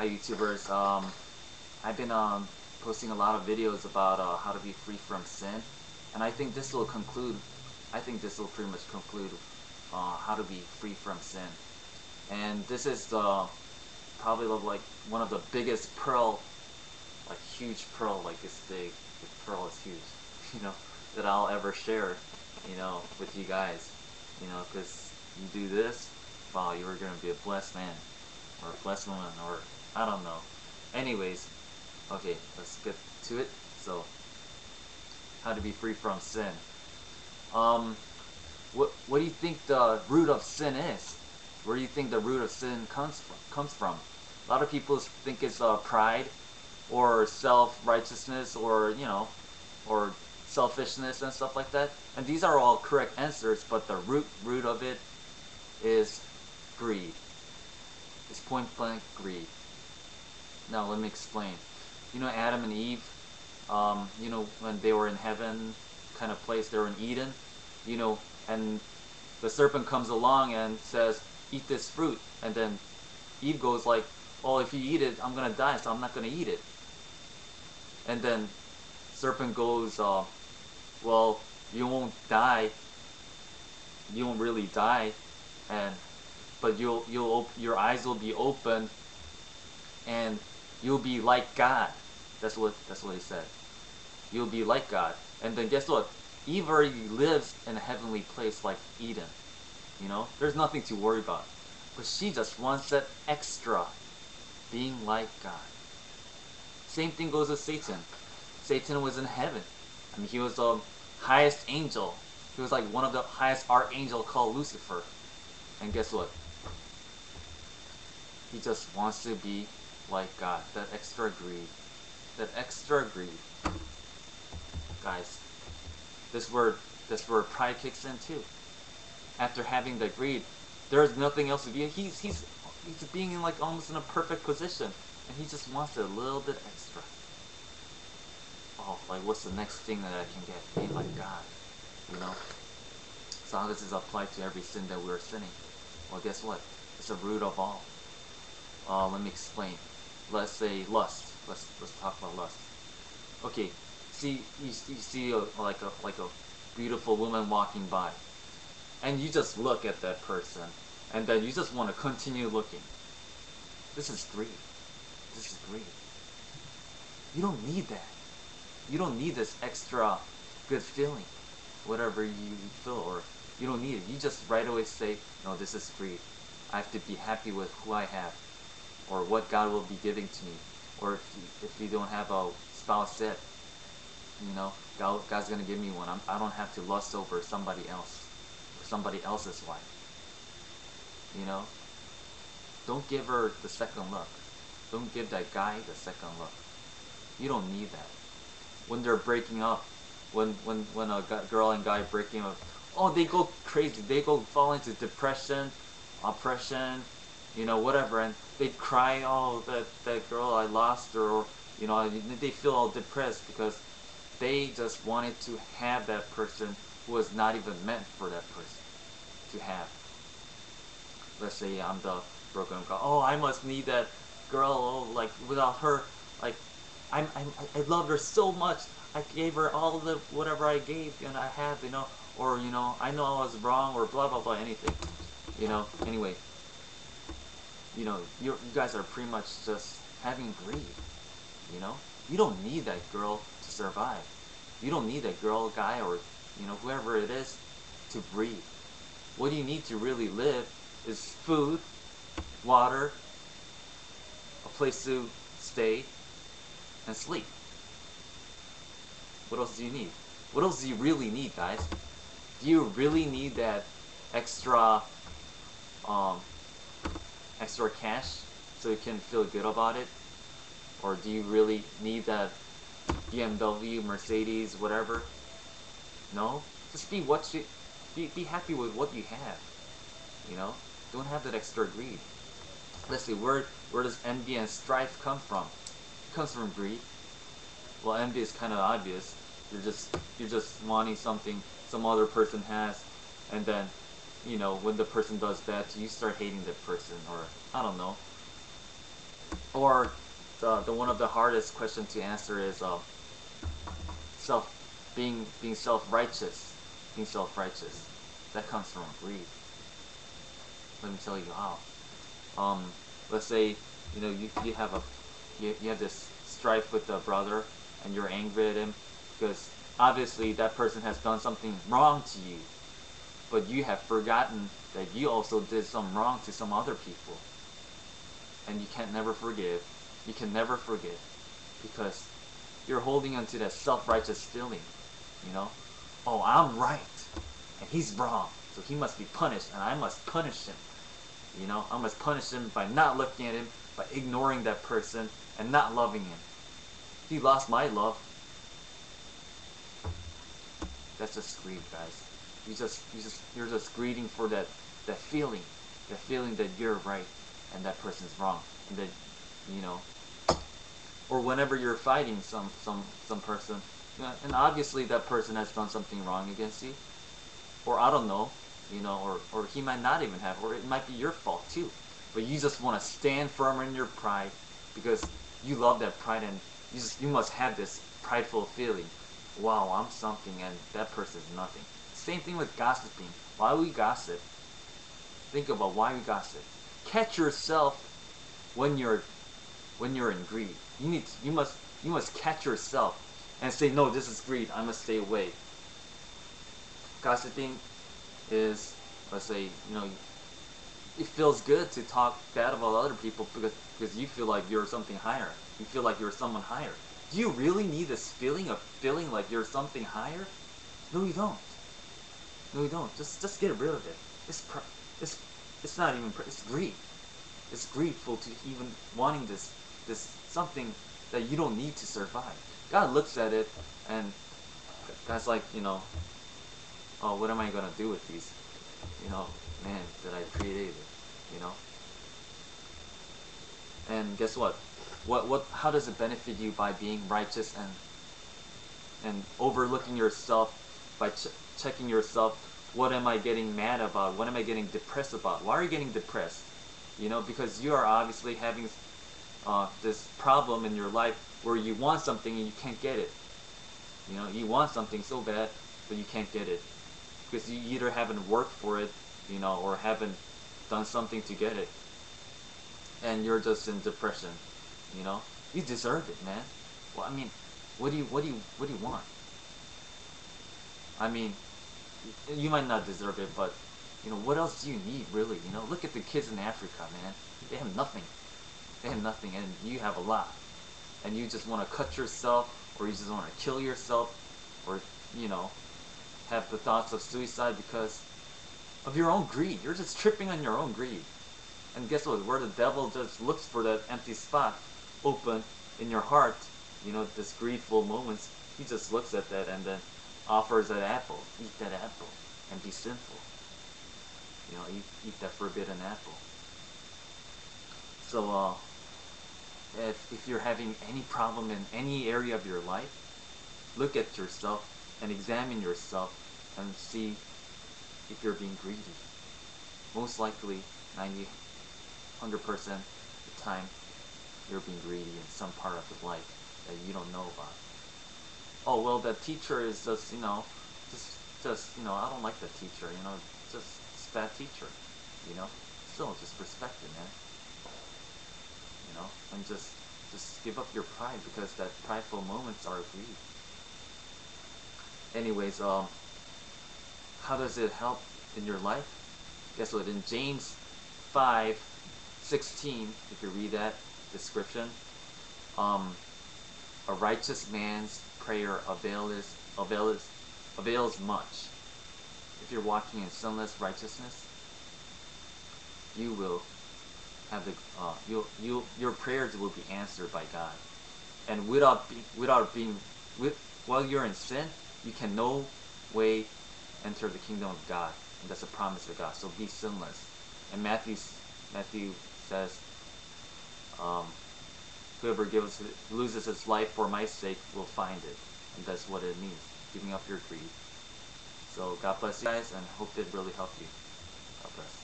Hi YouTubers. I've been posting a lot of videos about how to be free from sin, and I think this will conclude. I think this will pretty much conclude how to be free from sin. And this is probably like one of the biggest pearl, like huge pearl, like this big. The pearl is huge, you know, that I'll ever share, with you guys, because you do this, wow, you're gonna be a blessed man or a blessed woman, or I don't know. Anyways, okay, let's get to it. So, how to be free from sin. What do you think the root of sin is? Where do you think the root of sin comes from? A lot of people think it's pride, or self-righteousness, or or selfishness and stuff like that. And these are all correct answers, but the root of it is greed. It's point blank greed. Now let me explain. Adam and Eve, when they were in heaven, kind of place, they were in Eden, and the serpent comes along and says, eat this fruit, and then Eve goes like, oh, if you eat it, I'm gonna die, so I'm not gonna eat it. And then serpent goes, well, you won't die, you won't really die, but your eyes will be open, and you'll be like God. That's what he said. You'll be like God. And then guess what? Eve already lives in a heavenly place like Eden. There's nothing to worry about. But she just wants that extra, being like God. Same thing goes with Satan. Satan was in heaven. I mean, he was the highest angel. He was like one of the highest archangel called Lucifer. And guess what? He just wants to be like God. That extra greed. That extra greed. Guys, this word pride kicks in too. After having the greed, there's nothing else to be. He's being in like almost in a perfect position, and he just wants a little bit extra. Oh, like what's the next thing that I can get? Being like God, So how does this apply to every sin that we're sinning? Well, guess what? It's the root of all. Let me explain. Let's say lust. Let's talk about lust. Okay, you see like a beautiful woman walking by, and you just look at that person, and then you just want to continue looking. This is greed. This is greed. You don't need that. You don't need this extra good feeling, whatever you feel, or you don't need it. You just right away say, no, this is greed. I have to be happy with who I have, or what God will be giving to me, or if you don't have a spouse yet, God's gonna give me one. I don't have to lust over somebody else, or somebody else's wife. Don't give her the second look. Don't give that guy the second look. You don't need that. When they're breaking up, when a girl and guy breaking up, oh, they go crazy. They go fall into depression, oppression, whatever, and they cry, oh, that girl, I lost her, or they feel all depressed because they just wanted to have that person who was not even meant for that person to have. Let's say I'm the broken girl. Oh, I must need that girl. Oh, like without her, like I loved her so much. I gave her all the whatever I gave and I have, or I know I was wrong, or blah blah blah, anything, Anyway, you guys are pretty much just having greed. You don't need that girl to survive. You don't need that girl, guy, or whoever it is to breathe. What you need to really live is food, water, a place to stay, and sleep. What else do you need? What else do you really need, guys? Do you really need that extra cash so you can feel good about it? Or do you really need that BMW, Mercedes, whatever? No? Just be happy with what you have. Don't have that extra greed. Let's see, where does envy and strife come from? It comes from greed. Well, envy is kind of obvious. You're just wanting something some other person has, and then when the person does that, you start hating that person, or I don't know. Or the one of the hardest questions to answer is self being self-righteous. Being self-righteous. That comes from greed. Let me tell you how. Let's say you have you have this strife with a brother, and you're angry at him because obviously that person has done something wrong to you, but you have forgotten that you also did some wrong to some other people, and you can never forgive. You can never forgive because you're holding on to that self-righteous feeling. Oh, I'm right and he's wrong, so he must be punished, and I must punish him. I must punish him by not looking at him, by ignoring that person, and not loving him. He lost my love. That's just greed, guys. You're just greeding for that feeling, that you're right and that person's wrong, and that you know. Or whenever you're fighting some person, and obviously that person has done something wrong against you, or I don't know, or he might not even have, or it might be your fault too. But you just want to stand firm in your pride because you love that pride, and you must have this prideful feeling. Wow, I'm something and that person is nothing. Same thing with gossiping. Why we gossip? Think about why we gossip. Catch yourself when you're in greed. You must catch yourself and say, no, this is greed. I must stay away. Gossiping is, let's say, it feels good to talk bad about other people because you feel like you're something higher. You feel like you're someone higher. Do you really need this feeling of feeling like you're something higher? No, you don't. No, you don't. Just get rid of it. It's not even. It's greed. It's greedful to even wanting this something that you don't need to survive. God looks at it and God's like, oh, what am I gonna do with these, man that I created, And guess what? How does it benefit you by being righteous and overlooking yourself by checking yourself? What am I getting mad about? What am I getting depressed about? Why are you getting depressed? Because you are obviously having this problem in your life where you want something and you can't get it. You want something so bad, but you can't get it because you either haven't worked for it, or haven't done something to get it, and you're just in depression. You deserve it, man. Well, I mean, what do you want? I mean, you might not deserve it, but what else do you need, really? Look at the kids in Africa, man. They have nothing. They have nothing, and you have a lot. And you just want to cut yourself, or you just want to kill yourself, or have the thoughts of suicide because of your own greed. You're just tripping on your own greed. And guess what? Where the devil just looks for that empty spot open in your heart, this greedful moments, he just looks at that and then offers that apple. Eat that apple and be sinful. Eat that forbidden apple. So, if you're having any problem in any area of your life, look at yourself and examine yourself and see if you're being greedy. Most likely, 100% of the time, you're being greedy in some part of your life that you don't know about. Oh, well, that teacher is just, I don't like that teacher, just bad teacher, Still, just respect it, man. And just give up your pride because that prideful moments are greed. Anyways, how does it help in your life? Guess what? In James 5:16, if you read that description, a righteous man's prayer avails much. If you're walking in sinless righteousness, you will have your prayers will be answered by God. And while you're in sin, you can no way enter the kingdom of God, and that's a promise of God. So be sinless. And Matthew says, whoever loses his life for my sake will find it, and that's what it means, giving up your greed. So God bless you guys, and hope it really helped you. God bless.